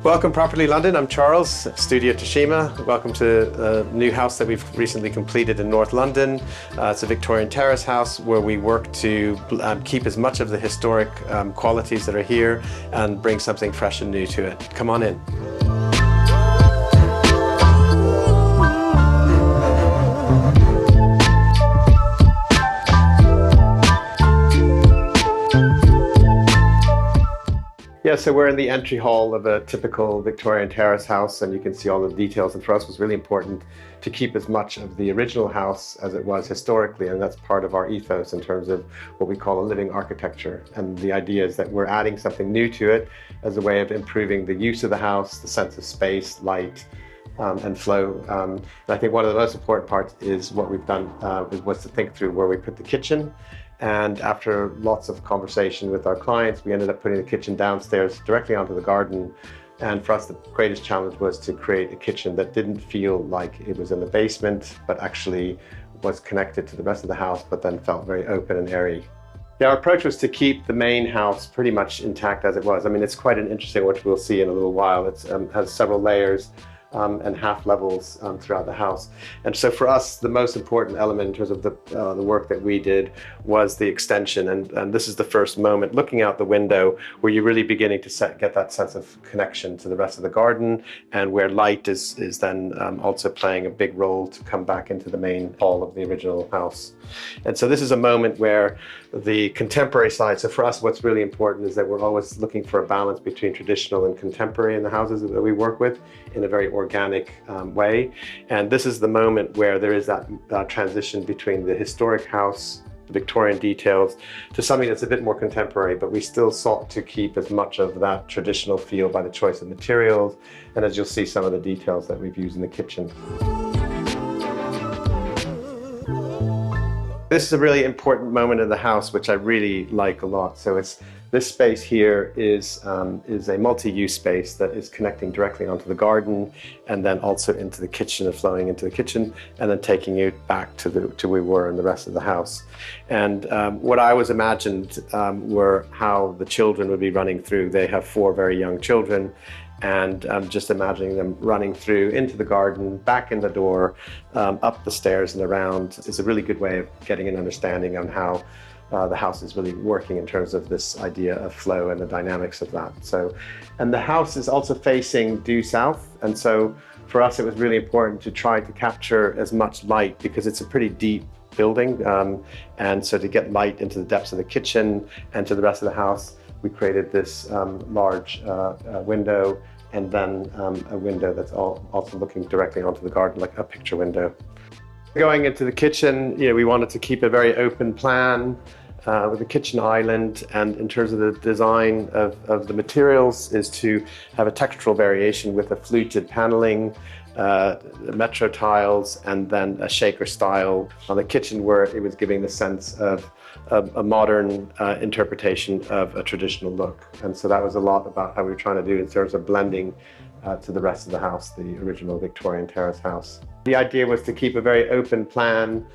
Welcome Property London, I'm Charles, Studio Tashima. Welcome to a new house that we've recently completed in North London. It's a Victorian terrace house where we work to keep as much of the historic qualities that are here and bring something fresh and new to it. Come on in. Yeah, so we're in the entry hall of a typical Victorian terrace house, and you can see all the details. And for us, it was really important to keep as much of the original house as it was historically, and that's part of our ethos in terms of what we call a living architecture. And the idea is that we're adding something new to it as a way of improving the use of the house, the sense of space, light, and flow. And I think one of the most important parts is what we've done was to think through where we put the kitchen. And after lots of conversation with our clients, we ended up putting the kitchen downstairs directly onto the garden. And for us, the greatest challenge was to create a kitchen that didn't feel like it was in the basement, but actually was connected to the rest of the house, but then felt very open and airy. Yeah, our approach was to keep the main house pretty much intact as it was. I mean, it's quite an interesting, which we'll see in a little while. It has several layers. And half levels throughout the house. And so for us, the most important element in terms of the work that we did was the extension. And this is the first moment looking out the window where you're really beginning to get that sense of connection to the rest of the garden, and where light is then also playing a big role to come back into the main hall of the original house. And so this is a moment where the contemporary side, so for us what's really important is that we're always looking for a balance between traditional and contemporary in the houses that we work with in a very organic way. And this is the moment where there is that transition between the historic house, the Victorian details, to something that's a bit more contemporary, but we still sought to keep as much of that traditional feel by the choice of materials, and as you'll see, some of the details that we've used in the kitchen. This is a really important moment in the house, which I really like a lot. So this space here is a multi-use space that is connecting directly onto the garden, and then also into the kitchen and flowing into the kitchen, and then taking it back to where we were in the rest of the house. And what I was imagined were how the children would be running through. They have 4 very young children. And I'm just imagining them running through into the garden, back in the door, up the stairs and around. It's a really good way of getting an understanding on how the house is really working in terms of this idea of flow and the dynamics of that. So, and the house is also facing due south. And so for us, it was really important to try to capture as much light because it's a pretty deep building. And so to get light into the depths of the kitchen and to the rest of the house, we created this large window, and then a window that's also looking directly onto the garden, like a picture window. Going into the kitchen, we wanted to keep a very open plan with a kitchen island, and in terms of the design of the materials is to have a textural variation with a fluted paneling, metro tiles, and then a shaker style on the kitchen, where it was giving the sense of a modern interpretation of a traditional look. And so that was a lot about how we were trying to do in terms of blending to the rest of the house, the original Victorian terrace house. The idea was to keep a very open plan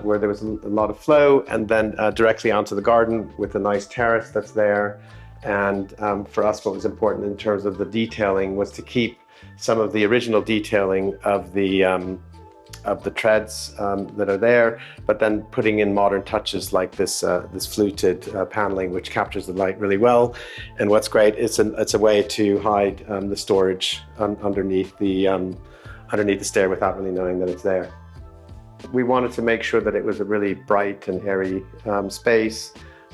where there was a lot of flow, and then directly onto the garden with a nice terrace that's there. And for us, what was important in terms of the detailing was to keep some of the original detailing of the treads that are there, but then putting in modern touches like this fluted paneling, which captures the light really well. And what's great, it's a way to hide the storage underneath the stair without really knowing that it's there. We wanted to make sure that it was a really bright and airy space,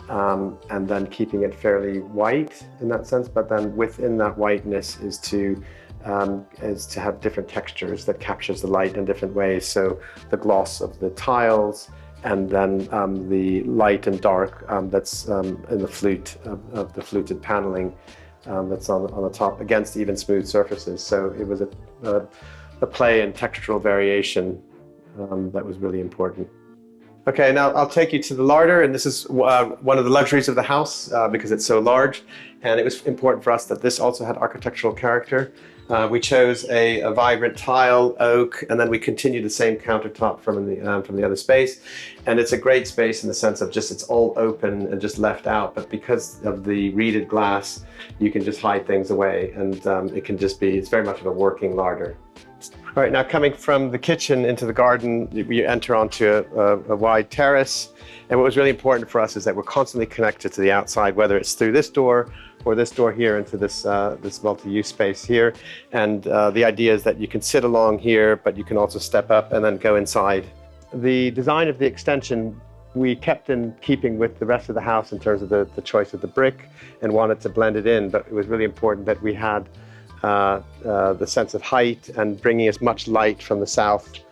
and then keeping it fairly white in that sense, but then within that whiteness is to have different textures that captures the light in different ways. So the gloss of the tiles, and then the light and dark that's in the flute of the fluted paneling that's on the top against even smooth surfaces. So it was a play and textural variation that was really important. Okay, now I'll take you to the larder, and this is one of the luxuries of the house because it's so large, and it was important for us that this also had architectural character. We chose a vibrant tile, oak, and then we continued the same countertop from the other space. And it's a great space in the sense of just it's all open and just left out. But because of the reeded glass, you can just hide things away, and it can just be, it's very much of a working larder. All right, now coming from the kitchen into the garden, you enter onto a wide terrace. And what was really important for us is that we're constantly connected to the outside, whether it's through this door or this door here into this multi-use space here. And the idea is that you can sit along here, but you can also step up and then go inside. The design of the extension, we kept in keeping with the rest of the house in terms of the choice of the brick and wanted to blend it in, but it was really important that we had the sense of height and bringing as much light from the south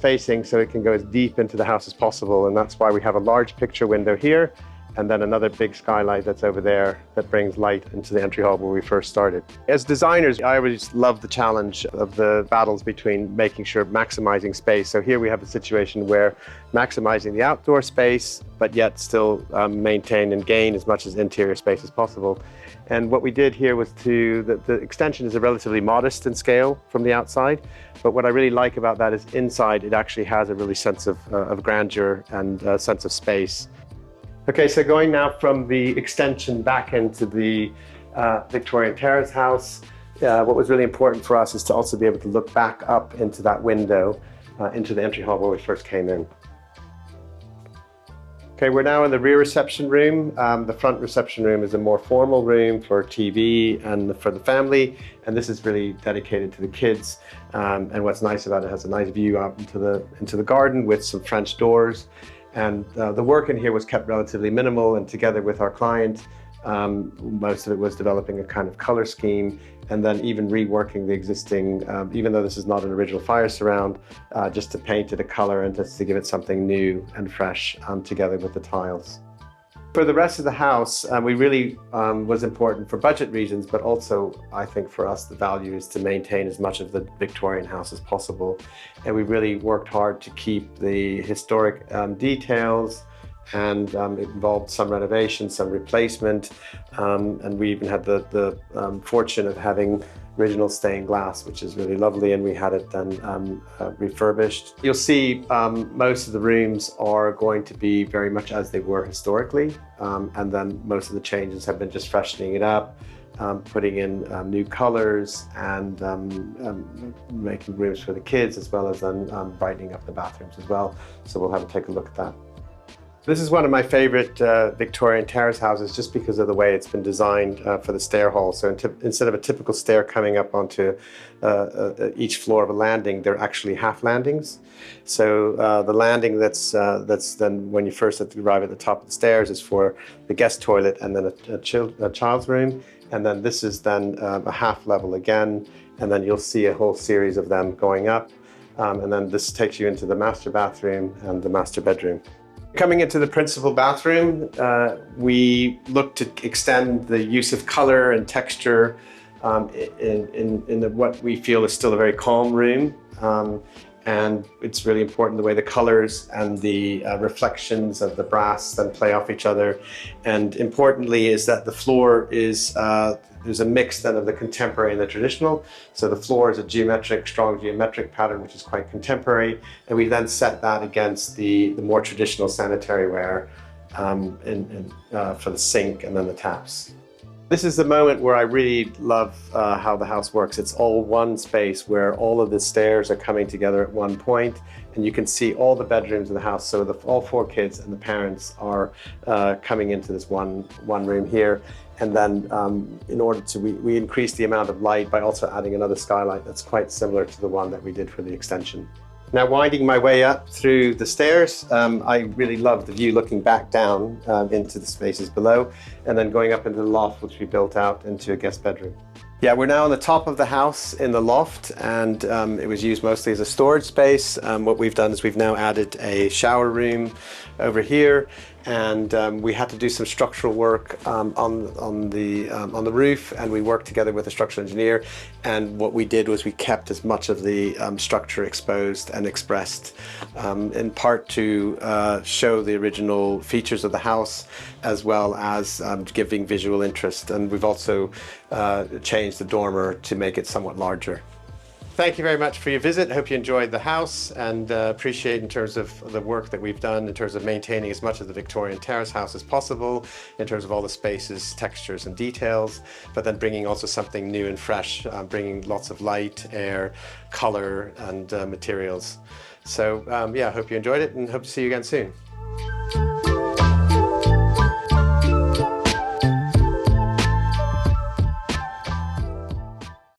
facing so it can go as deep into the house as possible. And that's why we have a large picture window here and then another big skylight that's over there that brings light into the entry hall where we first started. As designers, I always love the challenge of the battles between making sure maximizing space. So here we have a situation where maximizing the outdoor space, but yet still maintain and gain as much as interior space as possible. And what we did here was the extension is a relatively modest in scale from the outside, but what I really like about that is inside it actually has a really sense of grandeur and a sense of space. Okay, so going now from the extension back into the Victorian terrace house, what was really important for us is to also be able to look back up into that window, into the entry hall where we first came in. Okay, we're now in the rear reception room. The front reception room is a more formal room for TV and for the family, and this is really dedicated to the kids. And what's nice about it has a nice view out into the garden with some French doors. And the work in here was kept relatively minimal, and together with our client, most of it was developing a kind of color scheme and then even reworking the existing, even though this is not an original fire surround, just to paint it a color and just to give it something new and fresh together with the tiles. For the rest of the house, we really was important for budget reasons, but also I think for us the value is to maintain as much of the Victorian house as possible. And we really worked hard to keep the historic details, and it involved some renovation, some replacement, and we even had the fortune of having original stained glass, which is really lovely, and we had it then refurbished. You'll see most of the rooms are going to be very much as they were historically, and then most of the changes have been just freshening it up, putting in new colors and making rooms for the kids, as well as then brightening up the bathrooms as well. So we'll have to take a look at that. This is one of my favorite Victorian terrace houses just because of the way it's been designed for the stair hall. So instead of a typical stair coming up onto each floor of a landing, they're actually half landings. So the landing that's then when you first arrive at the top of the stairs is for the guest toilet and then a child's room. And then this is then a half level again. And then you'll see a whole series of them going up. And then this takes you into the master bathroom and the master bedroom. Coming into the principal bathroom, we look to extend the use of color and texture in what we feel is still a very calm room. And it's really important the way the colors and the reflections of the brass then play off each other. And importantly is that the floor is, there's a mix then of the contemporary and the traditional. So the floor is a strong geometric pattern, which is quite contemporary. And we then set that against the more traditional sanitary ware for the sink and then the taps. This is the moment where I really love how the house works. It's all one space where all of the stairs are coming together at one point, and you can see all the bedrooms in the house. So all 4 kids and the parents are coming into this one room here. And then in order to, we increase the amount of light by also adding another skylight that's quite similar to the one that we did for the extension. Now, winding my way up through the stairs, I really love the view looking back down into the spaces below, and then going up into the loft, which we built out into a guest bedroom. Yeah, we're now on the top of the house in the loft, and it was used mostly as a storage space. What we've done is we've now added a shower room over here, and we had to do some structural work on the roof, and we worked together with a structural engineer, and what we did was we kept as much of the structure exposed and expressed, in part to show the original features of the house as well as giving visual interest, and we've also changed the dormer to make it somewhat larger. Thank you very much for your visit. I hope you enjoyed the house, and appreciate in terms of the work that we've done in terms of maintaining as much of the Victorian terrace house as possible, in terms of all the spaces, textures and details, but then bringing also something new and fresh, bringing lots of light, air, color and materials. So yeah, I hope you enjoyed it and hope to see you again soon.